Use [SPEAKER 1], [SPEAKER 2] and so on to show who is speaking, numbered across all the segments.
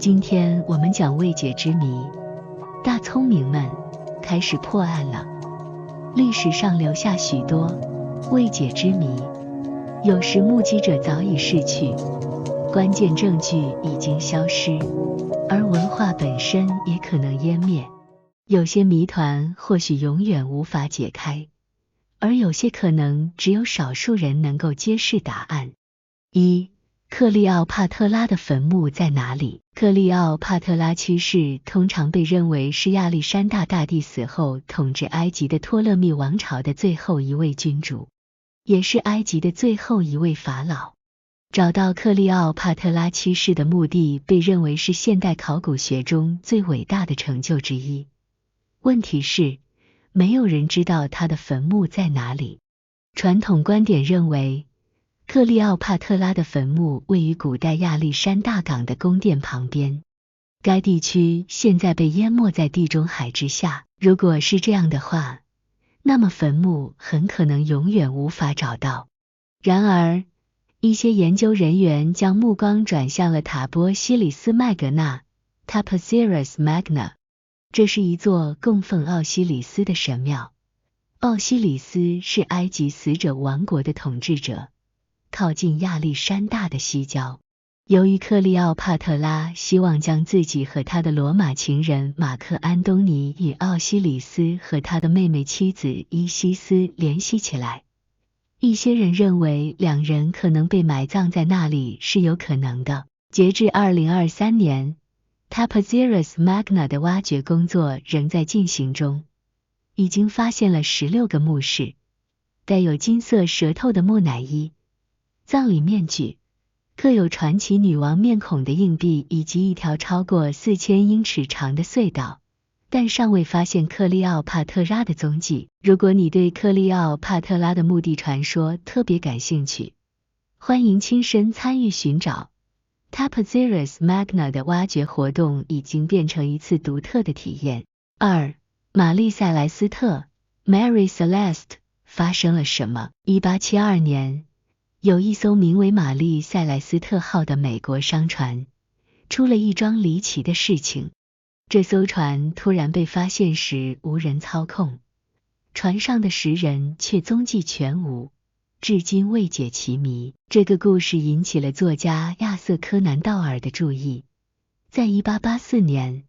[SPEAKER 1] 今天我们讲未解之谜，大聪明们开始破案了。历史上留下许多未解之谜，有时目击者早已逝去，关键证据已经消失，而文化本身也可能湮灭。有些谜团或许永远无法解开，而有些可能只有少数人能够揭示答案。一、克利奥帕特拉的坟墓在哪里？克利奥帕特拉七世通常被认为是亚历山大大帝死后统治埃及的托勒密王朝的最后一位君主，也是埃及的最后一位法老。找到克利奥帕特拉七世的墓地被认为是现代考古学中最伟大的成就之一。问题是，没有人知道他的坟墓在哪里。传统观点认为，克利奥帕特拉的坟墓位于古代亚历山大港的宫殿旁边，该地区现在被淹没在地中海之下。如果是这样的话，那么坟墓很可能永远无法找到。然而，一些研究人员将目光转向了塔波西里斯麦格纳 （Taposiris Magna）， 这是一座供奉奥西里斯的神庙。奥西里斯是埃及死者王国的统治者，靠近亚历山大的西郊。由于克利奥帕特拉希望将自己和他的罗马情人马克安东尼与奥西里斯和他的妹妹妻子伊西斯联系起来，一些人认为两人可能被埋葬在那里是有可能的。截至2023年，Taposiris Magna 的挖掘工作仍在进行中，已经发现了16个墓室，带有金色舌头的木乃伊、葬礼面具、刻有传奇女王面孔的硬币以及一条超过4000英尺长的隧道，但尚未发现克利奥帕特拉的踪迹。如果你对克利奥帕特拉的墓地传说特别感兴趣，欢迎亲身参与寻找。Taposiris Magna 的挖掘活动已经变成一次独特的体验。2. 玛丽塞莱斯特 Mary Celeste 发生了什么？1872年，有一艘名为玛丽塞莱斯特号的美国商船出了一桩离奇的事情。这艘船突然被发现时无人操控，船上的10人却踪迹全无，至今未解其谜。这个故事引起了作家亚瑟·柯南道尔的注意。在1884年，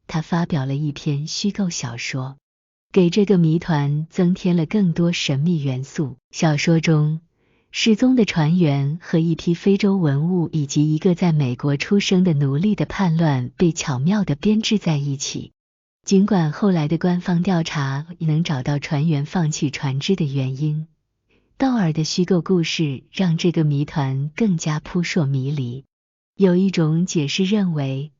[SPEAKER 1] 他发表了一篇虚构小说，给这个谜团增添了更多神秘元素。小说中，失踪的船员和一批非洲文物以及一个在美国出生的奴隶的叛乱被巧妙地编织在一起。尽管后来的官方调查能找到船员放弃船只的原因，道尔的虚构故事让这个谜团更加扑朔迷离。有一种解释认为，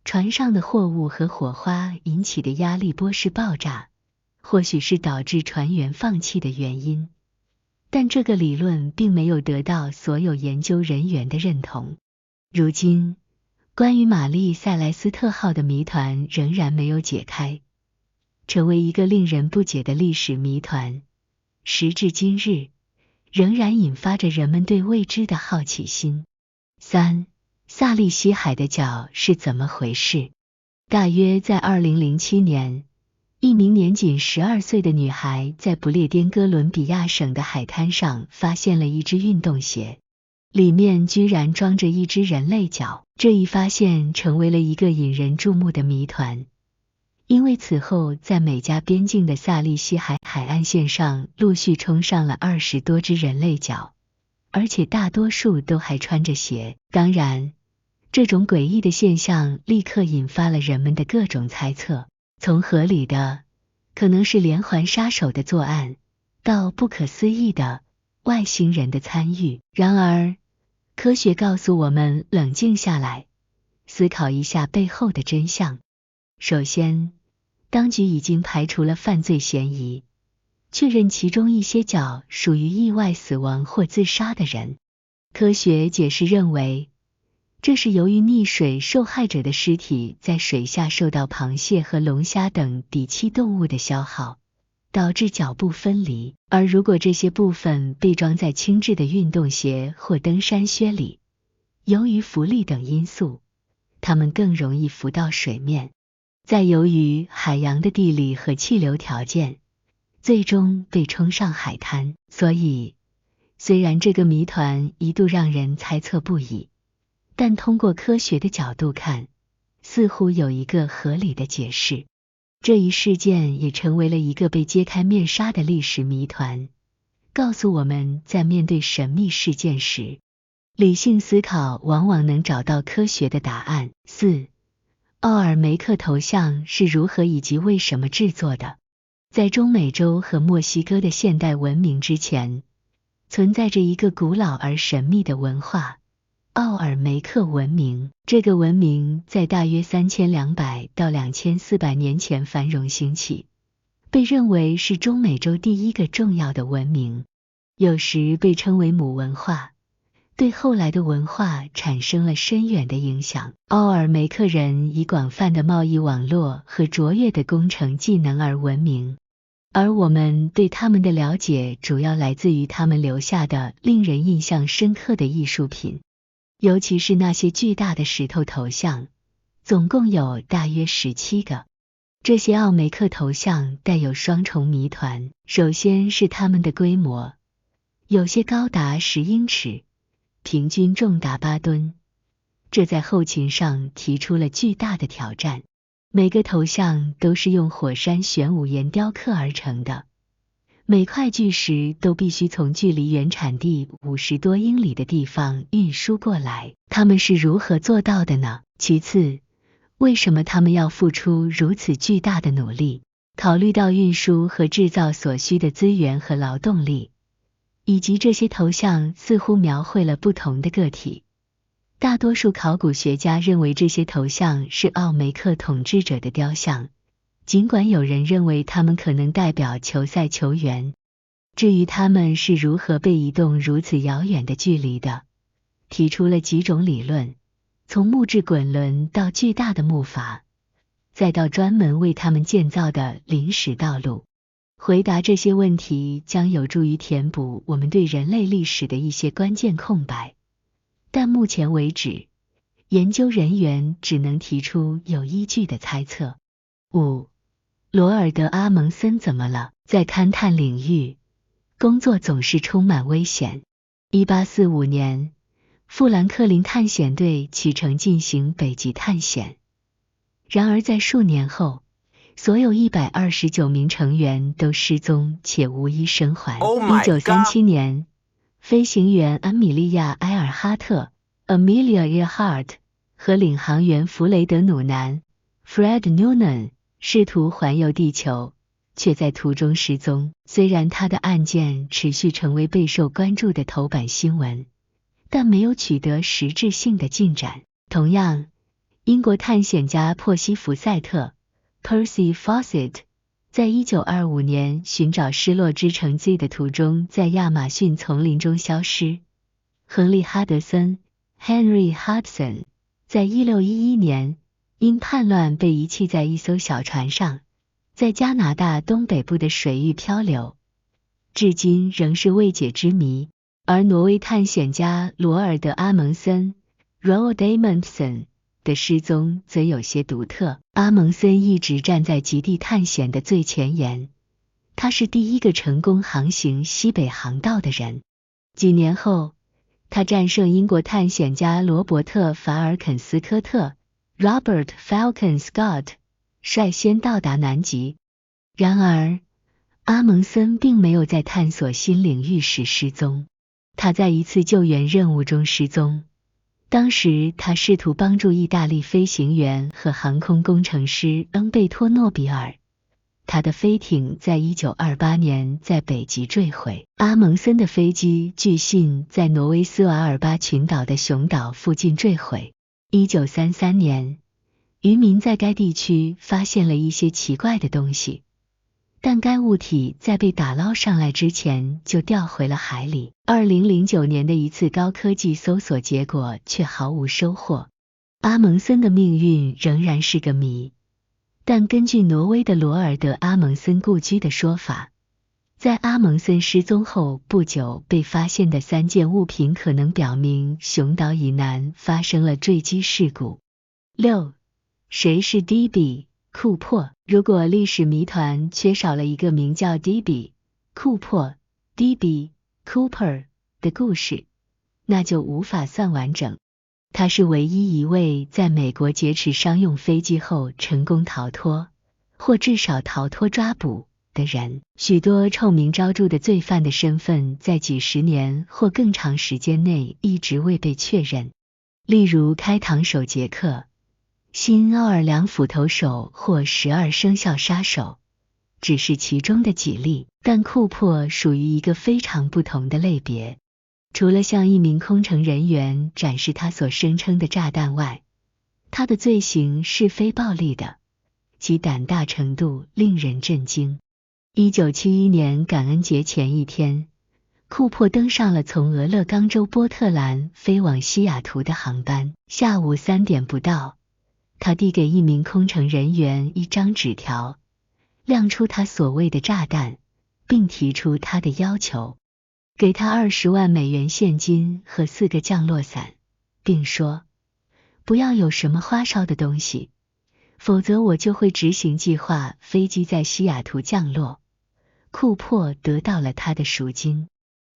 [SPEAKER 1] 船上的货物和火花引起的压力波式爆炸，或许是导致船员放弃的原因。但这个理论并没有得到所有研究人员的认同。如今，关于玛丽塞莱斯特号的谜团仍然没有解开，成为一个令人不解的历史谜团。时至今日，仍然引发着人们对未知的好奇心。3. 萨利西海的角是怎么回事？大约在2007年，一名年仅12岁的女孩在不列颠哥伦比亚省的海滩上发现了一只运动鞋，里面居然装着一只人类脚。这一发现成为了一个引人注目的谜团，因为此后在美加边境的萨利西海海岸线上陆续冲上了20多只人类脚，而且大多数都还穿着鞋。当然，这种诡异的现象立刻引发了人们的各种猜测，从合理的可能是连环杀手的作案，到不可思议的外星人的参与。然而，科学告诉我们冷静下来，思考一下背后的真相。首先，当局已经排除了犯罪嫌疑，确认其中一些脚属于意外死亡或自杀的人。科学解释认为，这是由于溺水受害者的尸体在水下受到螃蟹和龙虾等底栖动物的消耗，导致脚部分离，而如果这些部分被装在轻质的运动鞋或登山靴里，由于浮力等因素，它们更容易浮到水面。再由于海洋的地理和气流条件，最终被冲上海滩。所以，虽然这个谜团一度让人猜测不已，但通过科学的角度看，似乎有一个合理的解释。这一事件也成为了一个被揭开面纱的历史谜团，告诉我们在面对神秘事件时，理性思考往往能找到科学的答案。4. 奥尔梅克头像是如何以及为什么制作的？在中美洲和墨西哥的现代文明之前，存在着一个古老而神秘的文化——奥尔梅克文明。这个文明在大约3200到2400年前繁荣兴起，被认为是中美洲第一个重要的文明，有时被称为母文化，对后来的文化产生了深远的影响。奥尔梅克人以广泛的贸易网络和卓越的工程技能而闻名，而我们对他们的了解主要来自于他们留下的令人印象深刻的艺术品，尤其是那些巨大的石头头像，总共有大约17个。这些奥梅克头像带有双重谜团，首先是它们的规模，有些高达10英尺，平均重达8吨，这在后勤上提出了巨大的挑战。每个头像都是用火山玄武岩雕刻而成的，每块巨石都必须从距离原产地50多英里的地方运输过来。他们是如何做到的呢？其次，为什么他们要付出如此巨大的努力？考虑到运输和制造所需的资源和劳动力，以及这些头像似乎描绘了不同的个体，大多数考古学家认为这些头像是奥梅克统治者的雕像，尽管有人认为他们可能代表球赛球员。至于他们是如何被移动如此遥远的距离的，提出了几种理论，从木质滚轮到巨大的木筏，再到专门为他们建造的临时道路。回答这些问题将有助于填补我们对人类历史的一些关键空白，但目前为止，研究人员只能提出有依据的猜测。5. 罗尔德·阿蒙森怎么了？在勘探领域，工作总是充满危险。1845年，富兰克林探险队启程进行北极探险。然而在数年后，所有129名成员都失踪且无一生还。1937年，飞行员安米利亚·埃尔哈特 （Amelia Earhart） 和领航员弗雷德·努南 （Fred Noonan） 试图环游地球，却在途中失踪。虽然他的案件持续成为备受关注的头版新闻，但没有取得实质性的进展。同样，英国探险家珀西福塞特 Percy Fawcett 在1925年寻找失落之城 Z 的途中，在亚马逊丛林中消失。亨利·哈德森 Henry Hudson 在1611年因叛乱被遗弃在一艘小船上，在加拿大东北部的水域漂流，至今仍是未解之谜。而挪威探险家罗尔德·阿蒙森 Roald Amundsen 的失踪则有些独特。阿蒙森一直站在极地探险的最前沿，他是第一个成功航行西北航道的人。几年后，他战胜英国探险家罗伯特·法尔肯斯科特 Robert Falcon Scott， 率先到达南极。然而，阿蒙森并没有在探索新领域时失踪，他在一次救援任务中失踪。当时他试图帮助意大利飞行员和航空工程师恩贝托诺比尔，他的飞艇在1928年在北极坠毁。阿蒙森的飞机据信在挪威斯瓦尔巴群岛的熊岛附近坠毁。1933年，渔民在该地区发现了一些奇怪的东西，但该物体在被打捞上来之前就掉回了海里。2009年的一次高科技搜索结果却毫无收获。阿蒙森的命运仍然是个谜，但根据挪威的罗尔德·阿蒙森故居的说法，在阿蒙森失踪后不久被发现的3件物品可能表明熊岛以南发生了坠机事故。6. 谁是 D.B. 库珀？如果历史谜团缺少了一个名叫 D.B. 库珀 D.B. Cooper 的故事，那就无法算完整。他是唯一一位在美国劫持商用飞机后成功逃脱，或至少逃脱抓捕的人。许多臭名昭著的罪犯的身份在几十年或更长时间内一直未被确认，例如开膛手杰克、新奥尔良斧头手或12生肖杀手，只是其中的几例。但库珀属于一个非常不同的类别。除了向一名空乘人员展示他所声称的炸弹外，他的罪行是非暴力的，其胆大程度令人震惊。1971年感恩节前一天，库珀登上了从俄勒冈州波特兰飞往西雅图的航班。下午3点不到，他递给一名空乘人员一张纸条，亮出他所谓的炸弹，并提出他的要求，给他20万美元现金和4个降落伞，并说不要有什么花哨的东西，否则我就会执行计划，飞机在西雅图降落。库珀得到了他的赎金，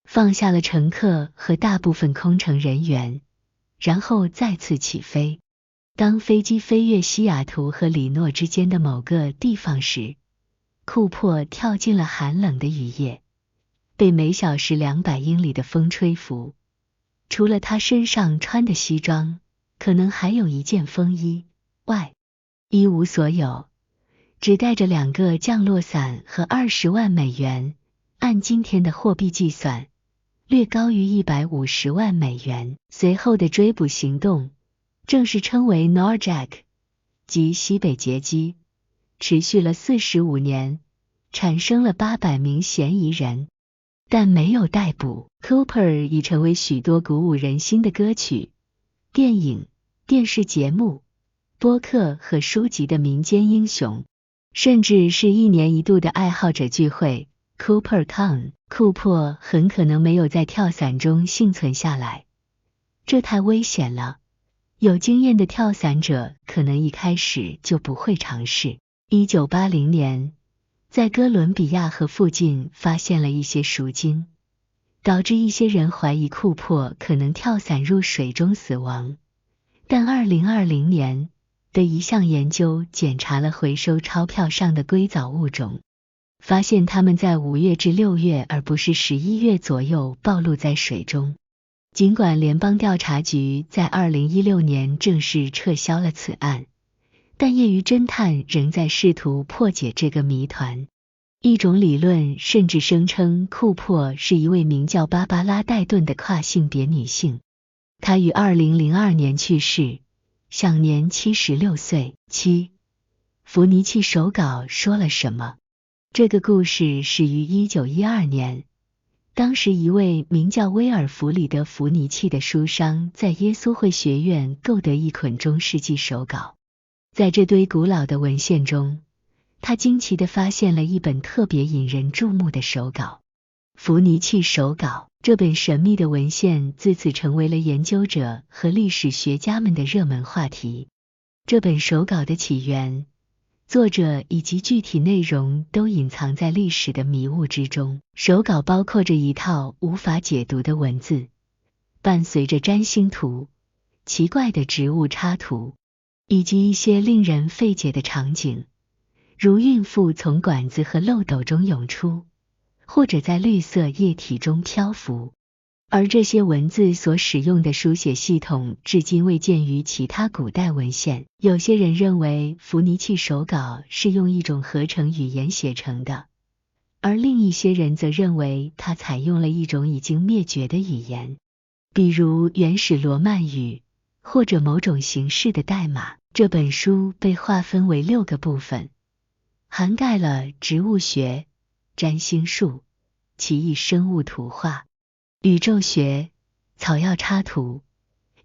[SPEAKER 1] 放下了乘客和大部分空乘人员，然后再次起飞。当飞机飞越西雅图和里诺之间的某个地方时，库珀跳进了寒冷的雨夜，被每小时200英里的风吹拂。除了他身上穿的西装，可能还有一件风衣外，一无所有，只带着2个降落伞和20万美元，按今天的货币计算，略高于150万美元。随后的追捕行动，正式称为 Norjack 即西北劫机，持续了45年，产生了800名嫌疑人，但没有逮捕。Cooper 已成为许多鼓舞人心的歌曲、电影、电视节目、播客和书籍的民间英雄，甚至是1年1度的爱好者聚会 CooperCon。 库珀很可能没有在跳伞中幸存下来，这太危险了。有经验的跳伞者可能一开始就不会尝试。1980年，在哥伦比亚河附近发现了一些赎金，导致一些人怀疑库珀可能跳伞入水中死亡。但2020年的一项研究检查了回收钞票上的硅藻物种，发现它们在5月至6月而不是11月左右暴露在水中。尽管联邦调查局在2016年正式撤销了此案，但业余侦探仍在试图破解这个谜团。一种理论甚至声称库珀是一位名叫芭芭拉·戴顿的跨性别女性，她于2002年去世，享年76岁。7. 弗尼契手稿说了什么？这个故事始于1912年，当时一位名叫威尔弗里德·弗尼契的书商在耶稣会学院购得一捆中世纪手稿。在这堆古老的文献中，他惊奇地发现了一本特别引人注目的手稿——弗尼契手稿。这本神秘的文献自此成为了研究者和历史学家们的热门话题。这本手稿的起源、作者以及具体内容都隐藏在历史的迷雾之中。手稿包括着一套无法解读的文字，伴随着占星图、奇怪的植物插图，以及一些令人费解的场景，如孕妇从管子和漏斗中涌出，或者在绿色液体中漂浮。而这些文字所使用的书写系统至今未见于其他古代文献。有些人认为弗尼契手稿是用一种合成语言写成的，而另一些人则认为它采用了一种已经灭绝的语言，比如原始罗曼语或者某种形式的代码。这本书被划分为6个部分，涵盖了植物学、占星术、奇异生物图画、宇宙学、草药插图，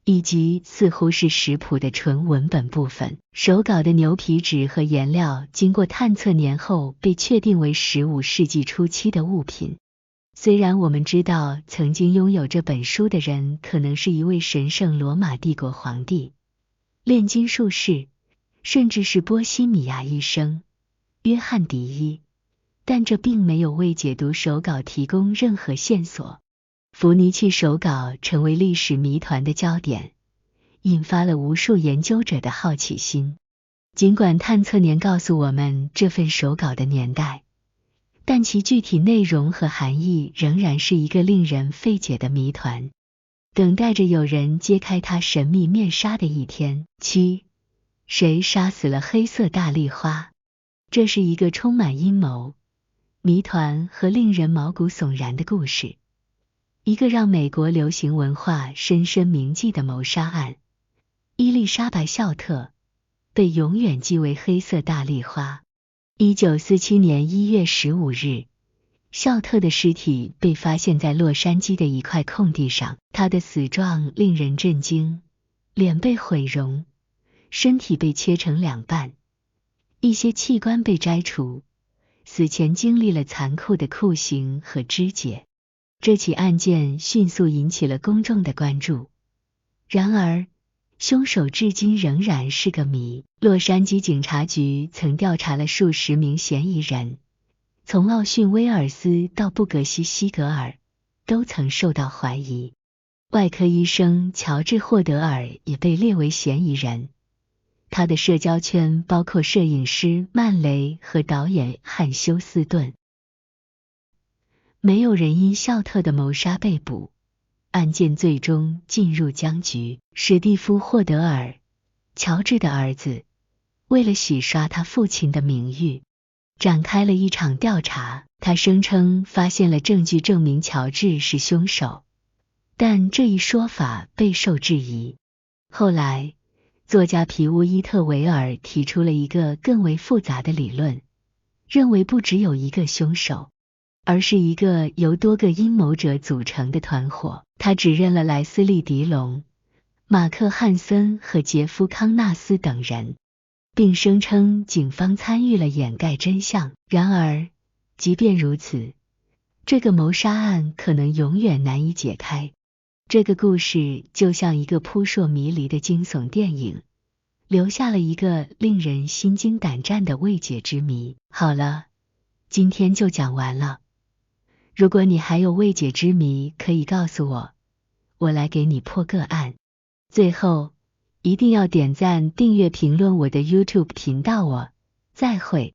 [SPEAKER 1] 以及似乎是食谱的纯文本部分。手稿的牛皮纸和颜料经过探测年后被确定为15世纪初期的物品。虽然我们知道曾经拥有这本书的人可能是一位神圣罗马帝国皇帝，炼金术士，甚至是波西米亚医生约翰迪伊，但这并没有为解读手稿提供任何线索。伏尼契手稿成为历史谜团的焦点，引发了无数研究者的好奇心。尽管探测年告诉我们这份手稿的年代，但其具体内容和含义仍然是一个令人费解的谜团，等待着有人揭开它神秘面纱的一天。7. 谁杀死了黑色大丽花？这是一个充满阴谋、谜团和令人毛骨悚然的故事。一个让美国流行文化深深铭记的谋杀案，伊丽莎白·孝特被永远记为黑色大丽花。1947年1月15日，孝特的尸体被发现在洛杉矶的一块空地上，他的死状令人震惊，脸被毁容，身体被切成2半，一些器官被摘除，死前经历了残酷的酷刑和肢解。这起案件迅速引起了公众的关注，然而凶手至今仍然是个谜。洛杉矶警察局曾调查了数十名嫌疑人，从奥逊·威尔斯到布格西·西格尔都曾受到怀疑。外科医生乔治·霍德尔也被列为嫌疑人，他的社交圈包括摄影师曼雷和导演汉休斯顿。没有人因孝特的谋杀被捕，案件最终进入僵局。史蒂夫·霍德尔，乔治的儿子，为了洗刷他父亲的名誉，展开了一场调查。他声称发现了证据证明乔治是凶手，但这一说法备受质疑。后来，作家皮乌伊特维尔提出了一个更为复杂的理论，认为不只有一个凶手，而是一个由多个阴谋者组成的团伙。他指认了莱斯利·迪龙、马克·汉森和杰夫·康纳斯等人，并声称警方参与了掩盖真相。然而，即便如此，这个谋杀案可能永远难以解开。这个故事就像一个扑朔迷离的惊悚电影，留下了一个令人心惊胆战的未解之谜。好了，今天就讲完了。如果你还有未解之谜，可以告诉我，我来给你破个案。最后，一定要点赞、订阅、评论我的 YouTube 频道哦。再会。